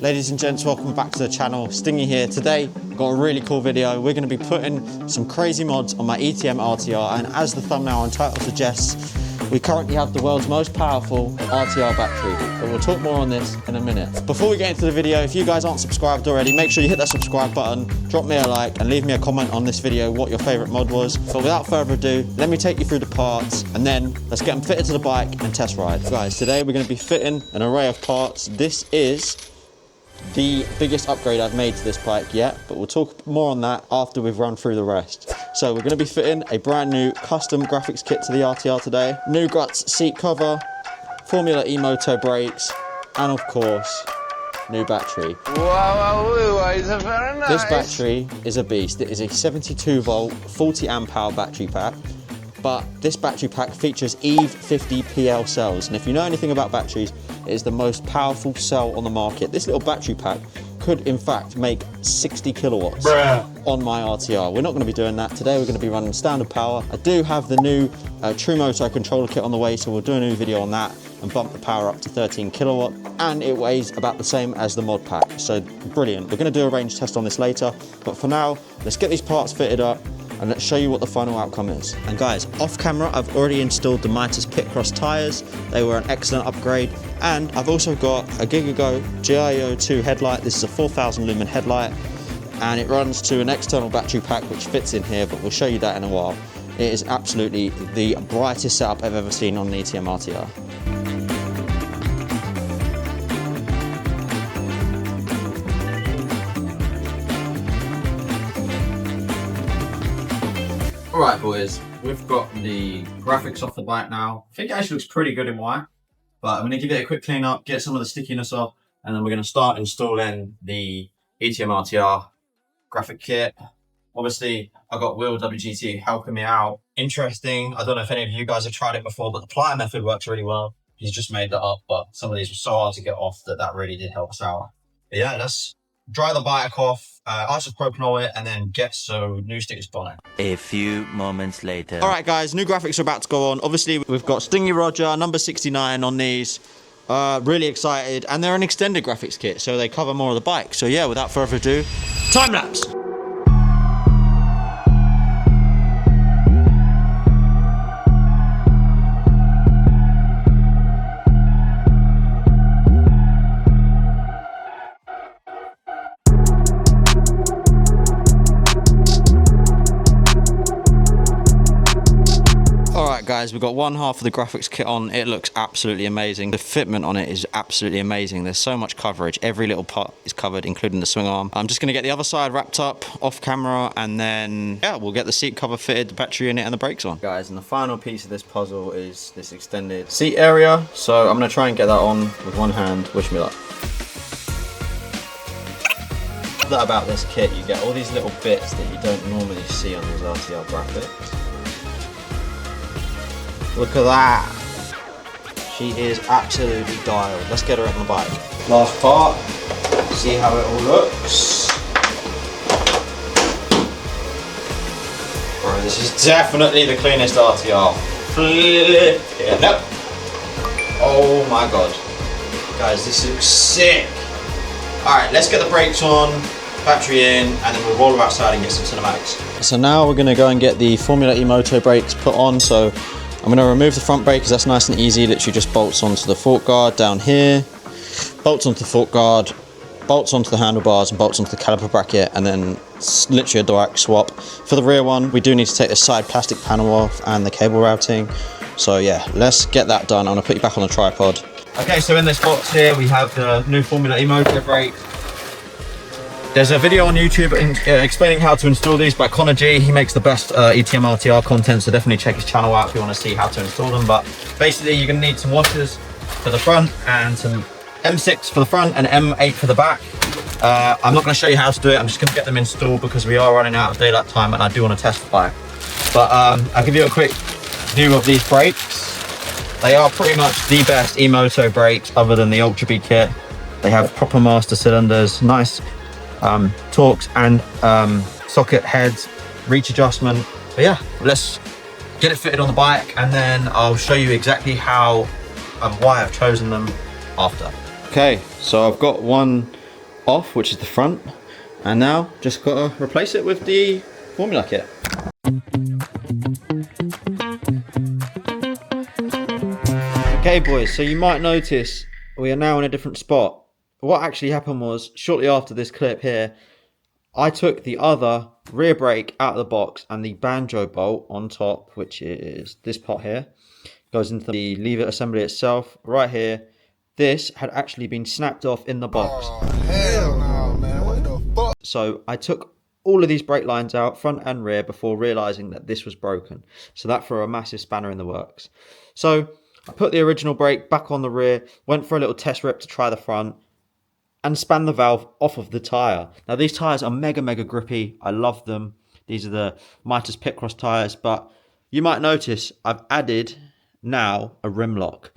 Ladies and gents, welcome back to the channel. Stingy here. Today, I've got a really cool video. We're going to be putting some crazy mods on my ETM RTR, and as the thumbnail and title suggests, we currently have the world's most powerful RTR battery, but we'll talk more on this in a minute. Before we get into the video, if you guys aren't subscribed already, make sure you hit that subscribe button, drop me a like, and leave me a comment on this video what your favorite mod was. But without further ado, let me take you through the parts, and then let's get them fitted to the bike and test ride. Guys, today we're going to be fitting an array of parts. This is the biggest upgrade I've made to this bike yet, but we'll talk more on that after we've run through the rest. So we're going to be fitting a brand new custom graphics kit to the RTR today, new Guts seat cover, Formula E Moto brakes, and of course, new battery. Wow, it's a very nice. This battery is a beast. It is a 72 volt, 40 amp hour battery pack. But this battery pack features EVE 50 PL cells, and if you know anything about batteries, it is the most powerful cell on the market. This little battery pack could in fact make 60 kilowatts on my RTR. We're not going to be doing that today. We're going to be running standard power. I do have the new True Moto controller kit on the way, so we'll do a new video on that and bump the power up to 13 kilowatt, and it weighs about the same as the mod pack, so brilliant. We're going to do a range test on this later, but for now, let's get these parts fitted up and let's show you what the final outcome is. And guys, off camera, I've already installed the Mitas Pit Cross tyres. They were an excellent upgrade. And I've also got a Gigago GIO2 headlight. This is a 4000 lumen headlight, and it runs to an external battery pack which fits in here, but we'll show you that in a while. It is absolutely the brightest setup I've ever seen on an ETM RTR. Alright boys, we've got the graphics off the bike now. I think it actually looks pretty good in white, but I'm going to give it a quick clean up, get some of the stickiness off, and then we're going to start installing the ETM RTR graphic kit. Obviously, I've got Will WGT helping me out. Interesting, I don't know if any of you guys have tried it before, but the plier method works really well. He's just made that up, but some of these were so hard to get off that really did help us out. But yeah, let's dry the bike off, isopropyl it, and then get some new stickers on it. A few moments later. All right, guys, new graphics are about to go on. Obviously, we've got stingyrogerr number 69 on these. Really excited, and they're an extended graphics kit, so they cover more of the bike. So yeah, without further ado, time lapse. Guys, we've got one half of the graphics kit on. It looks absolutely amazing. The fitment on it is absolutely amazing. There's so much coverage. Every little part is covered, including the swing arm. I'm just going to get the other side wrapped up off camera, and then yeah, we'll get the seat cover fitted, the battery in it, and the brakes on. Guys, and the final piece of this puzzle is this extended seat area. So I'm going to try and get that on with one hand. Wish me luck. That about this kit, you get all these little bits that you don't normally see on these RTR graphics. Look at that. She is absolutely dialed. Let's get her on the bike. Last part. See how it all looks. Bro, this is definitely the cleanest RTR. Yeah, nope. Oh my god. Guys, this looks sick. Alright, let's get the brakes on, battery in, and then we'll roll her outside and get some cinematics. So now we're going to go and get the Formula E Moto brakes put on. So I'm going to remove the front brake because that's nice and easy. Literally just bolts onto the fork guard down here, bolts onto the fork guard, bolts onto the handlebars, and bolts onto the caliper bracket, and then it's literally a direct swap. For the rear one, we do need to take the side plastic panel off and the cable routing. So yeah, let's get that done. I'm going to put you back on the tripod. Okay, so in this box here, we have the new Formula E Moto brake. There's a video on YouTube explaining how to install these by Connor G. He makes the best ETM RTR content, so definitely check his channel out if you want to see how to install them. But basically, you're going to need some washers for the front and some M6 for the front and M8 for the back. I'm not going to show you how to do it. I'm just going to get them installed because we are running out of daylight time and I do want to test the bike. But I'll give you a quick view of these brakes. They are pretty much the best E-Moto brakes other than the Ultra B kit. They have proper master cylinders, nice torques and socket heads, reach adjustment. But yeah, let's get it fitted on the bike and then I'll show you exactly how and why I've chosen them after. Okay, so I've got one off, which is the front, and now just gotta replace it with the formula kit. Okay boys, so you might notice we are now in a different spot. What actually happened was, shortly after this clip here, I took the other rear brake out of the box, and the banjo bolt on top, which is this part here, goes into the lever assembly itself right here. This had actually been snapped off in the box. Oh, hell no, man. What the fuck? So I took all of these brake lines out, front and rear, before realizing that this was broken. So that threw a massive spanner in the works. So I put the original brake back on the rear, went for a little test rip to try the front, and span the valve off of the tyre. Now these tyres are mega grippy. I love them. These are the Mitas Pitcross tyres, but you might notice I've added now a rim lock.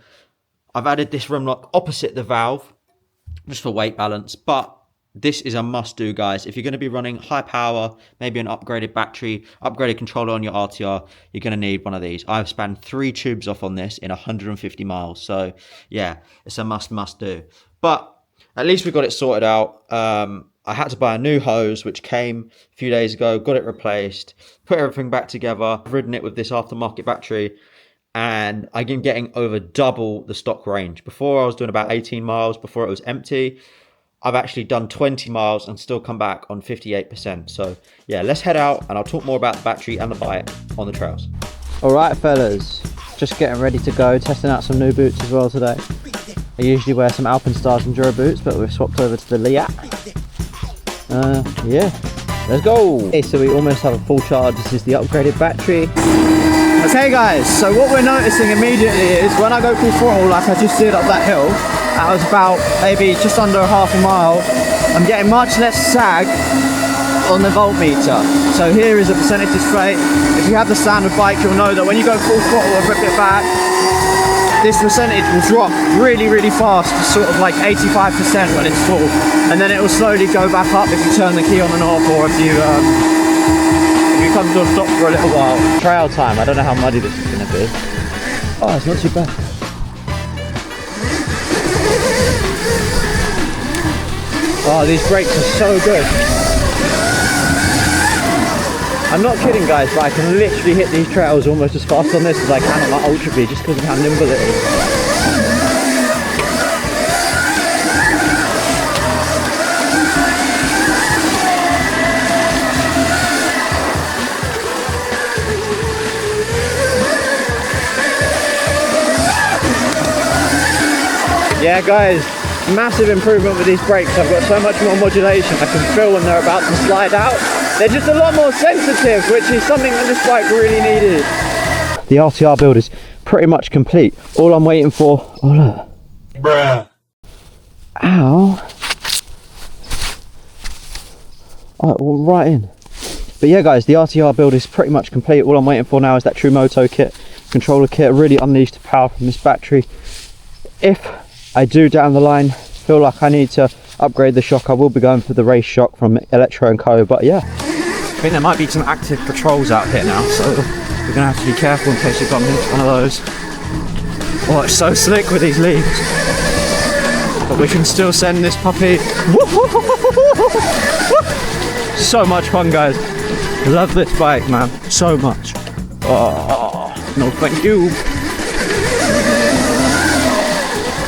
I've added this rim lock opposite the valve just for weight balance, but this is a must do, guys. If you're going to be running high power, maybe an upgraded battery, upgraded controller on your RTR, you're going to need one of these. I've spanned 3 tubes off on this in 150 miles. So yeah, it's a must do. But at least we got it sorted out. I had to buy a new hose, which came a few days ago, got it replaced, put everything back together. I've ridden it with this aftermarket battery, and I'm getting over double the stock range. Before I was doing about 18 miles before it was empty. I've actually done 20 miles and still come back on 58%. So yeah, let's head out and I'll talk more about the battery and the bike on the trails. All right, fellas, just getting ready to go, testing out some new boots as well today. I usually wear some Alpenstars Enduro boots, but we've swapped over to the Liat. Yeah, let's go. Okay, so we almost have a full charge. This is the upgraded battery. Okay guys, so what we're noticing immediately is when I go full throttle like I just did up that hill, that was about maybe just under half a mile, I'm getting much less sag on the voltmeter. So here is a percentage display. If you have the standard bike, you'll know that when you go full throttle and rip it back, this percentage will drop really fast to sort of like 85% when it's full, and then it will slowly go back up if you turn the key on and off, or if you come to a stop for a little while. Trail time, I don't know how muddy this is going to be. Oh, it's not too bad. Oh, these brakes are so good. I'm not kidding guys, but I can literally hit these trails almost as fast on this as I can on my Ultra B, just because of how nimble it is. Yeah guys, massive improvement with these brakes. I've got so much more modulation. I can feel when they're about to slide out. They're just a lot more sensitive, which is something that this bike really needed. The RTR build is pretty much complete. All I'm waiting for... Oh look. Bruh. Ow. Oh, well, right in. But yeah guys, the RTR build is pretty much complete. All I'm waiting for now is that True Moto kit, controller kit, really unleash the power from this battery. If I do down the line feel like I need to upgrade the shock, I will be going for the race shock from Electro & Co. But yeah, I think there might be some active patrols out here now, so we're gonna have to be careful in case we bump into one of those. Oh, it's so slick with these leaves, but we can still send this puppy. So much fun guys, love this bike man, so much. Oh no thank you.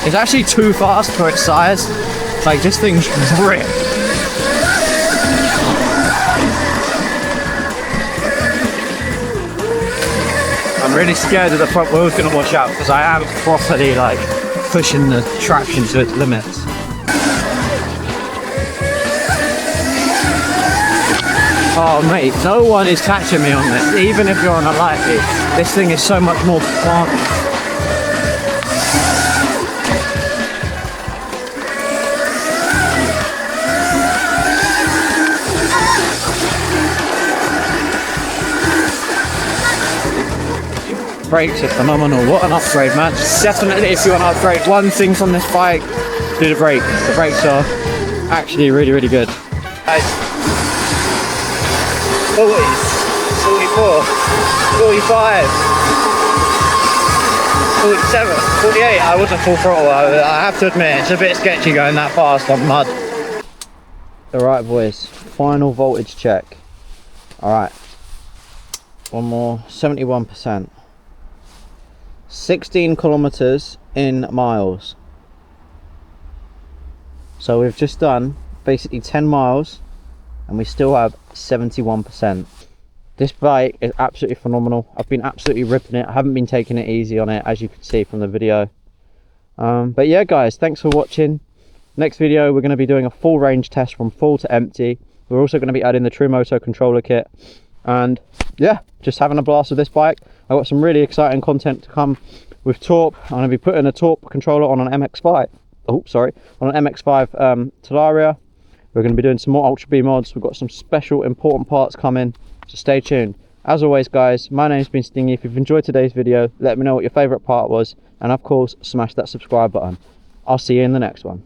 It's actually too fast for its size. Like, this thing's ripped. I'm really scared that the front wheel's gonna wash out, because I am properly like pushing the traction to its limits. Oh mate, no one is catching me on this, even if you're on a lighty. This thing is so much more fun. Brakes are phenomenal. What an upgrade, man. Definitely, if you want to upgrade one thing from this bike, do the brakes. The brakes are actually really good. 40s, 44, 45, 47, 48. I wasn't full throttle. I have to admit, it's a bit sketchy going that fast on mud. Alright boys, final voltage check. Alright, one more, 71%. 16 kilometers in miles. So we've just done basically 10 miles and we still have 71%. This bike is absolutely phenomenal. I've been absolutely ripping it. I haven't been taking it easy on it, as you can see from the video. But yeah guys, thanks for watching. Next video we're going to be doing a full range test from full to empty. We're also going to be adding the Trumoto controller kit. And yeah, just having a blast with this bike. I've got some really exciting content to come with Torp. I'm going to be putting a Torp controller on an MX-5. Oh, sorry, on an MX-5 Talaria. We're going to be doing some more Ultra B mods. We've got some special important parts coming, so stay tuned. As always guys, my name's been Stingy. If you've enjoyed today's video, let me know what your favourite part was, and of course, smash that subscribe button. I'll see you in the next one.